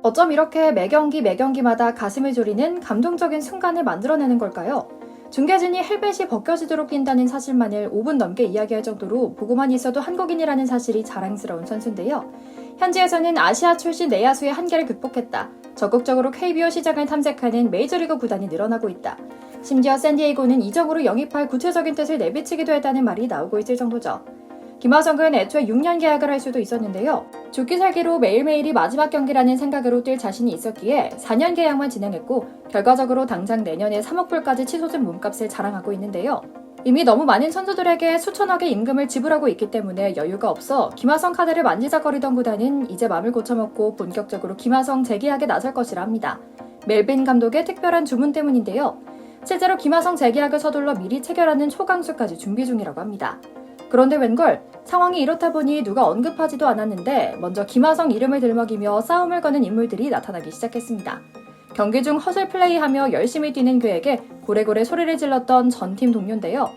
어쩜 이렇게 매경기마다 가슴을 졸이는 감동적인 순간을 만들어내는 걸까요? 중계진이 헬멧이 벗겨지도록 뛴다는 사실만을 5분 넘게 이야기할 정도로 보고만 있어도 한국인이라는 사실이 자랑스러운 선수인데요. 현지에서는 아시아 출신 내야수의 한계를 극복했다. 적극적으로 KBO 시장을 탐색하는 메이저리그 구단이 늘어나고 있다. 심지어 샌디에이고는 이적으로 영입할 구체적인 뜻을 내비치기도 했다는 말이 나오고 있을 정도죠. 김하성은 애초에 6년 계약을 할 수도 있었는데요. 죽기 살기로 매일매일이 마지막 경기라는 생각으로 뛸 자신이 있었기에 4년 계약만 진행했고 결과적으로 당장 내년에 3억 불까지 치솟은 몸값을 자랑하고 있는데요. 이미 너무 많은 선수들에게 수천억의 임금을 지불하고 있기 때문에 여유가 없어 김하성 카드를 만지작거리던 구단은 이제 마음을 고쳐먹고 본격적으로 김하성 재계약에 나설 것이라 합니다. 멜빈 감독의 특별한 주문 때문인데요. 실제로 김하성 재계약을 서둘러 미리 체결하는 초강수까지 준비 중이라고 합니다. 그런데 웬걸 상황이 이렇다 보니 누가 언급하지도 않았는데 먼저 김하성 이름을 들먹이며 싸움을 거는 인물들이 나타나기 시작했습니다. 경기 중 헛을 플레이하며 열심히 뛰는 그에게 고래고래 소리를 질렀던 전 팀 동료인데요.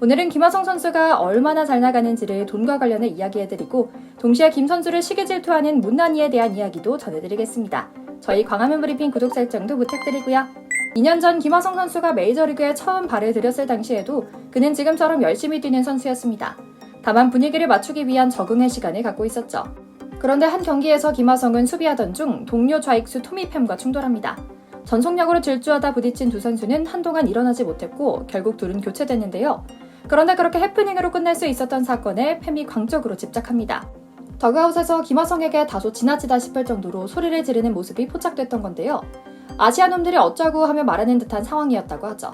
오늘은 김하성 선수가 얼마나 잘 나가는지를 돈과 관련해 이야기해드리고 동시에 김 선수를 시기 질투하는 못난이에 대한 이야기도 전해드리겠습니다. 저희 광화문 브리핑 구독 설정도 부탁드리고요. 2년 전 김하성 선수가 메이저리그에 처음 발을 들였을 당시에도 그는 지금처럼 열심히 뛰는 선수였습니다. 다만 분위기를 맞추기 위한 적응의 시간을 갖고 있었죠. 그런데 한 경기에서 김하성은 수비하던 중 동료 좌익수 토미 팸과 충돌합니다. 전속력으로 질주하다 부딪힌 두 선수는 한동안 일어나지 못했고 결국 둘은 교체됐는데요. 그런데 그렇게 해프닝으로 끝낼 수 있었던 사건에 팸이 광적으로 집착합니다. 더그아웃에서 김하성에게 다소 지나치다 싶을 정도로 소리를 지르는 모습이 포착됐던 건데요. 아시아 놈들이 어쩌고 하며 말하는 듯한 상황이었다고 하죠.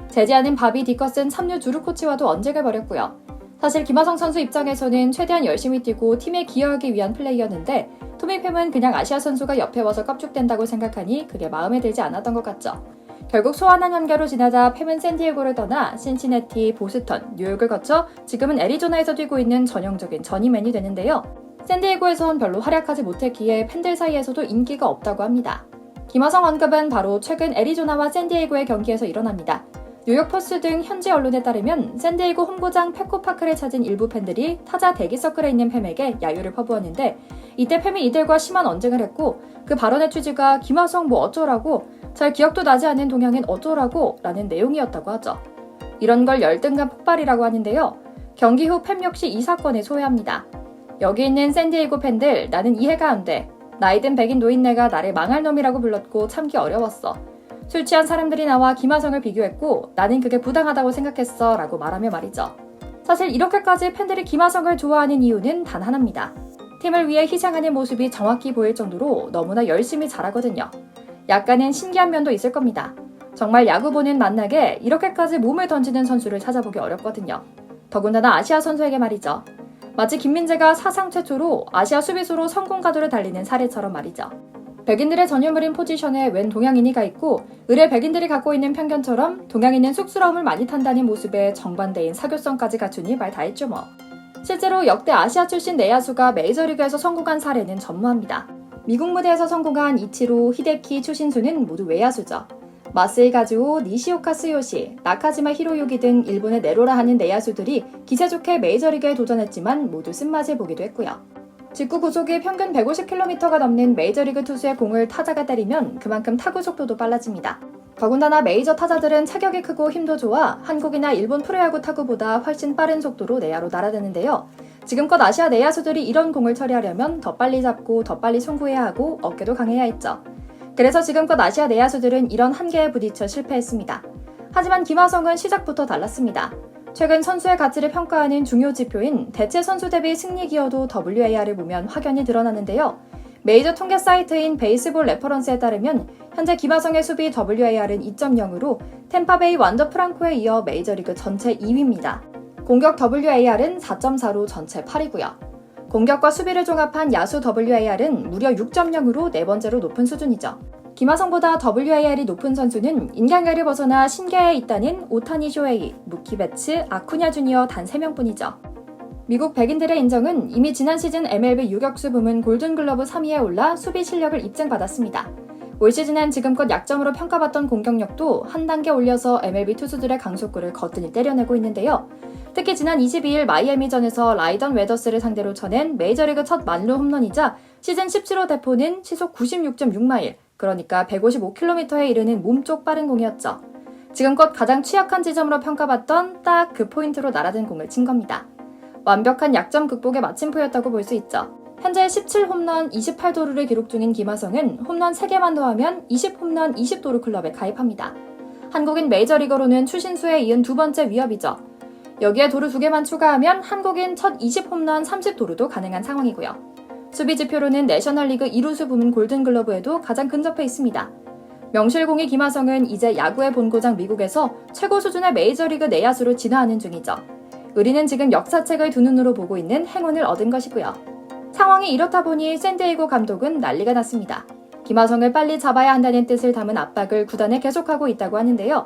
제지하는 바비 디커슨 3루 주루 코치와도 언쟁을 벌였고요. 사실 김하성 선수 입장에서는 최대한 열심히 뛰고 팀에 기여하기 위한 플레이였는데 토미 팸은 그냥 아시아 선수가 옆에 와서 깝죽댄다고 생각하니 그게 마음에 들지 않았던 것 같죠. 결국 소환한 연결로 지나자 팸은 샌디에고를 떠나 신시내티, 보스턴, 뉴욕을 거쳐 지금은 애리조나에서 뛰고 있는 전형적인 저니맨이 되는데요. 샌디에고에선 별로 활약하지 못했기에 팬들 사이에서도 인기가 없다고 합니다. 김하성 언급은 바로 최근 애리조나와 샌디에고의 경기에서 일어납니다. 뉴욕 포스트 등 현지 언론에 따르면 샌디에고 홈구장 페코파크를 찾은 일부 팬들이 타자 대기 서클에 있는 팸에게 야유를 퍼부었는데 이때 팸이 이들과 심한 언쟁을 했고 그 발언의 취지가 김하성 뭐 어쩌라고 잘 기억도 나지 않는 동양인 어쩌라고 라는 내용이었다고 하죠. 이런 걸 열등감 폭발이라고 하는데요. 경기 후 팸 역시 이 사건을 소회합니다. 여기 있는 샌디에고 팬들 나는 이해가 안 돼. 나이든 백인 노인네가 나를 망할 놈이라고 불렀고 참기 어려웠어. 술 취한 사람들이 나와 김하성을 비교했고 나는 그게 부당하다고 생각했어 라고 말하며 말이죠. 사실 이렇게까지 팬들이 김하성을 좋아하는 이유는 단 하나입니다. 팀을 위해 희생하는 모습이 정확히 보일 정도로 너무나 열심히 잘하거든요. 약간은 신기한 면도 있을 겁니다. 정말 야구 보는 만나게 이렇게까지 몸을 던지는 선수를 찾아보기 어렵거든요. 더군다나 아시아 선수에게 말이죠. 마치 김민재가 사상 최초로 아시아 수비수로 성공 가도를 달리는 사례처럼 말이죠. 백인들의 전유물인 포지션에 웬 동양인이 가 있고 의뢰 백인들이 갖고 있는 편견처럼 동양인은 쑥스러움을 많이 탄다는 모습에 정반대인 사교성까지 갖추니 말 다 했죠 뭐. 실제로 역대 아시아 출신 내야수가 메이저리그에서 성공한 사례는 전무합니다. 미국 무대에서 성공한 이치로, 히데키, 추신수는 모두 외야수죠. 마스이 가즈오, 니시오카 스요시, 나카지마 히로유기 등 일본의 네로라 하는 내야수들이 기세 좋게 메이저리그에 도전했지만 모두 쓴맛을 보기도 했고요. 직구 구속이 평균 150km가 넘는 메이저리그 투수의 공을 타자가 때리면 그만큼 타구 속도도 빨라집니다. 더군다나 메이저 타자들은 체격이 크고 힘도 좋아 한국이나 일본 프로야구 타구보다 훨씬 빠른 속도로 내야로 날아드는데요. 지금껏 아시아 내야수들이 이런 공을 처리하려면 더 빨리 잡고 더 빨리 송구해야 하고 어깨도 강해야 했죠. 그래서 지금껏 아시아 내야수들은 이런 한계에 부딪혀 실패했습니다. 하지만 김하성은 시작부터 달랐습니다. 최근 선수의 가치를 평가하는 중요 지표인 대체 선수 대비 승리 기여도 WAR을 보면 확연히 드러나는데요. 메이저 통계 사이트인 베이스볼 레퍼런스에 따르면 현재 김하성의 수비 WAR은 2.0으로 템파베이 완더 프랑코에 이어 메이저리그 전체 2위입니다. 공격 WAR은 4.4로 전체 8위고요. 공격과 수비를 종합한 야수 WAR은 무려 6.0으로 네 번째로 높은 수준이죠. 김하성보다 WAR이 높은 선수는 인간계를 벗어나 신계에 있다는 오타니 쇼헤이, 무키 베츠, 아쿠냐 주니어 단 3명뿐이죠. 미국 백인들의 인정은 이미 지난 시즌 MLB 유격수 부문 골든글러브 3위에 올라 수비 실력을 입증받았습니다. 올 시즌엔 지금껏 약점으로 평가받던 공격력도 한 단계 올려서 MLB 투수들의 강속구를 거뜬히 때려내고 있는데요. 특히 지난 22일 마이애미전에서 라이던 웨더스를 상대로 쳐낸 메이저리그 첫 만루 홈런이자 시즌 17호 대포는 시속 96.6마일, 그러니까 155km에 이르는 몸쪽 빠른 공이었죠. 지금껏 가장 취약한 지점으로 평가받던 딱 그 포인트로 날아든 공을 친 겁니다. 완벽한 약점 극복의 마침표였다고 볼 수 있죠. 현재 17홈런 28도루를 기록 중인 김하성은 홈런 3개만 더하면 20홈런 20도루 클럽에 가입합니다. 한국인 메이저리거로는 추신수에 이은 두 번째 위협이죠. 여기에 도루 2개만 추가하면 한국인 첫 20홈런 30도루도 가능한 상황이고요. 수비 지표로는 내셔널리그 2루수 부문 골든글러브에도 가장 근접해 있습니다. 명실공히 김하성은 이제 야구의 본고장 미국에서 최고 수준의 메이저리그 내야수로 진화하는 중이죠. 우리는 지금 역사책을 두 눈으로 보고 있는 행운을 얻은 것이고요. 상황이 이렇다 보니 샌디에이고 감독은 난리가 났습니다. 김하성을 빨리 잡아야 한다는 뜻을 담은 압박을 구단에 계속하고 있다고 하는데요.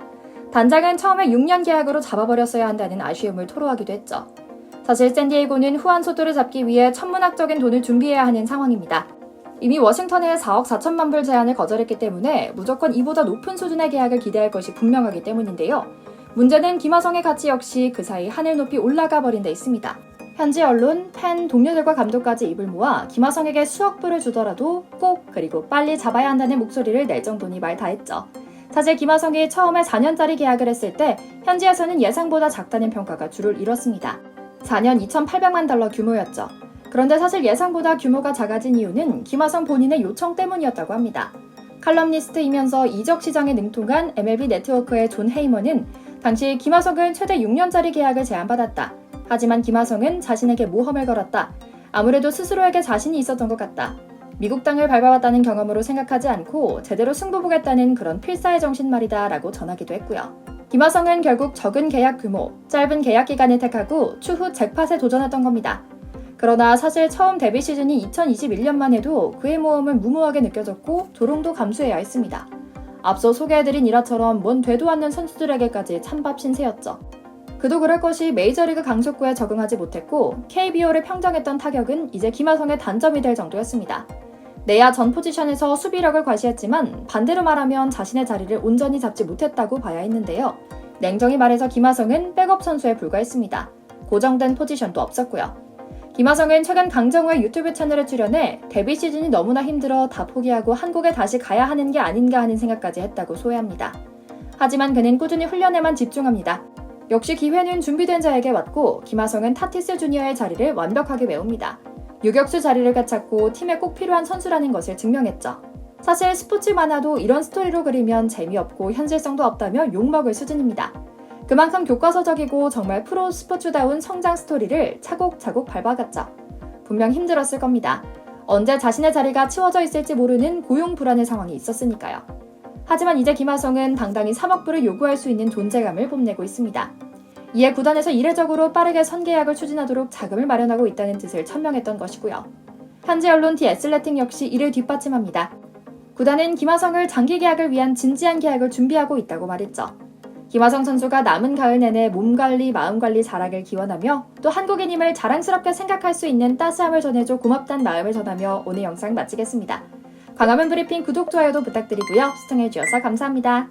단장은 처음에 6년 계약으로 잡아버렸어야 한다는 아쉬움을 토로하기도 했죠. 사실 샌디에이고는 후한 소도를 잡기 위해 천문학적인 돈을 준비해야 하는 상황입니다. 이미 워싱턴의 4억 4천만 불 제안을 거절했기 때문에 무조건 이보다 높은 수준의 계약을 기대할 것이 분명하기 때문인데요. 문제는 김하성의 가치 역시 그 사이 하늘 높이 올라가 버린 데 있습니다. 현지 언론, 팬, 동료들과 감독까지 입을 모아 김하성에게 수억 불을 주더라도 꼭 그리고 빨리 잡아야 한다는 목소리를 낼 정도니 말 다했죠. 사실 김하성이 처음에 4년짜리 계약을 했을 때 현지에서는 예상보다 작다는 평가가 줄을 이뤘습니다. 4년 2,800만 달러 규모였죠. 그런데 사실 예상보다 규모가 작아진 이유는 김하성 본인의 요청 때문이었다고 합니다. 칼럼니스트이면서 이적 시장에 능통한 MLB 네트워크의 존 헤이먼은 당시 김하성은 최대 6년짜리 계약을 제안받았다. 하지만 김하성은 자신에게 모험을 걸었다. 아무래도 스스로에게 자신이 있었던 것 같다. 미국 땅을 밟아왔다는 경험으로 생각하지 않고 제대로 승부 보겠다는 그런 필사의 정신 말이다 라고 전하기도 했고요. 김하성은 결국 적은 계약 규모, 짧은 계약 기간을 택하고 추후 잭팟에 도전했던 겁니다. 그러나 사실 처음 데뷔 시즌이 2021년만 해도 그의 모험은 무모하게 느껴졌고 조롱도 감수해야 했습니다. 앞서 소개해드린 일화처럼 뭔 되도 않는 선수들에게까지 찬밥 신세였죠. 그도 그럴 것이 메이저리그 강속구에 적응하지 못했고 KBO를 평정했던 타격은 이제 김하성의 단점이 될 정도였습니다. 내야 전 포지션에서 수비력을 과시했지만 반대로 말하면 자신의 자리를 온전히 잡지 못했다고 봐야 했는데요. 냉정히 말해서 김하성은 백업 선수에 불과했습니다. 고정된 포지션도 없었고요. 김하성은 최근 강정호의 유튜브 채널에 출연해 데뷔 시즌이 너무나 힘들어 다 포기하고 한국에 다시 가야 하는 게 아닌가 하는 생각까지 했다고 소회합니다. 하지만 그는 꾸준히 훈련에만 집중합니다. 역시 기회는 준비된 자에게 왔고 김하성은 타티스 주니어의 자리를 완벽하게 메웁니다. 유격수 자리를 되찾고 팀에 꼭 필요한 선수라는 것을 증명했죠. 사실 스포츠 만화도 이런 스토리로 그리면 재미없고 현실성도 없다며 욕먹을 수준입니다. 그만큼 교과서적이고 정말 프로 스포츠다운 성장 스토리를 차곡차곡 밟아갔죠. 분명 힘들었을 겁니다. 언제 자신의 자리가 치워져 있을지 모르는 고용 불안의 상황이 있었으니까요. 하지만 이제 김하성은 당당히 3억 불을 요구할 수 있는 존재감을 뽐내고 있습니다. 이에 구단에서 이례적으로 빠르게 선계약을 추진하도록 자금을 마련하고 있다는 뜻을 천명했던 것이고요. 현지 언론 디 애슬레틱 역시 이를 뒷받침합니다. 구단은 김하성을 장기 계약을 위한 진지한 계약을 준비하고 있다고 말했죠. 김하성 선수가 남은 가을 내내 몸관리, 마음관리 잘하길 기원하며 또 한국인임을 자랑스럽게 생각할 수 있는 따스함을 전해줘 고맙다는 마음을 전하며 오늘 영상 마치겠습니다. 광화문 브리핑 구독, 좋아요도 부탁드리고요. 시청해주셔서 감사합니다.